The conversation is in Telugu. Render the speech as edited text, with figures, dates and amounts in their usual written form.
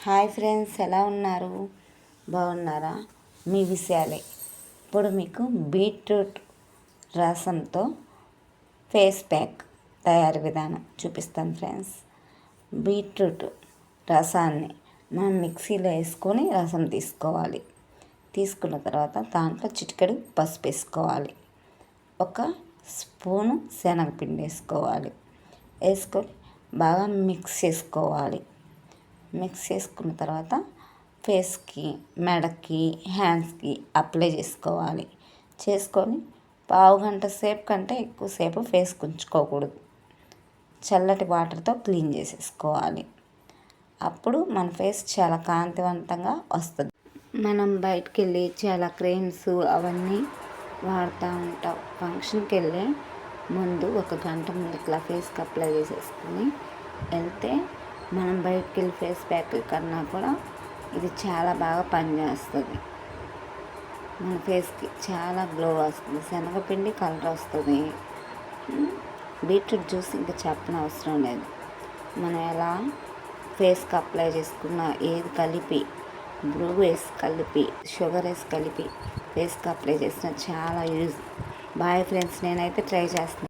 హాయ్ ఫ్రెండ్స్, ఎలా ఉన్నారు? బాగున్నారా? మీ విషయాలే. ఇప్పుడు మీకు బీట్రూట్ రసంతో ఫేస్ ప్యాక్ తయారీ విధానం చూపిస్తాను ఫ్రెండ్స్. బీట్రూట్ రసాన్ని మనం మిక్సీలో వేసుకొని రసం తీసుకోవాలి. తీసుకున్న తర్వాత దాంట్లో చిటికెడు పసుపు వేసుకోవాలి. ఒక స్పూను శనగపిండి వేసుకోవాలి. వేసుకొని బాగా మిక్స్ చేసుకోవాలి. మిక్స్ చేసుకున్న తర్వాత ఫేస్కి, మెడకి, హ్యాండ్స్కి అప్లై చేసుకోవాలి. చేసుకొని పావుగంట సేపు కంటే ఎక్కువసేపు ఫేస్కి ఉంచుకోకూడదు. చల్లటి వాటర్తో క్లీన్ చేసేసుకోవాలి. అప్పుడు మన ఫేస్ చాలా కాంతివంతంగా వస్తుంది. మనం బయటికి వెళ్ళి చాలా క్రీమ్స్ అవన్నీ వాడుతూ ఉంటాం. ఫంక్షన్కి వెళ్ళే ముందు ఒక గంట ముందు ఇట్లా ఫేస్కి అప్లై చేసేసుకుని వెళ్తే మనం బయటికి వెళ్ళి ఫేస్ ప్యాక్ కన్నా కూడా ఇది చాలా బాగా పనిచేస్తుంది. మన ఫేస్కి చాలా గ్లో వస్తుంది. శనగపిండి కలర్ వస్తుంది. బీట్రూట్ జ్యూస్ ఇంకా చెప్పనవసరం లేదు. మనం ఎలా ఫేస్కి అప్లై చేసుకున్న ఏది కలిపి బ్రూ వేసి కలిపి షుగర్ వేసి కలిపి ఫేస్కి అప్లై చేసిన చాలా యూజ్. బాయ్ ఫ్రెండ్స్, నేనైతే ట్రై చేస్తున్నాను.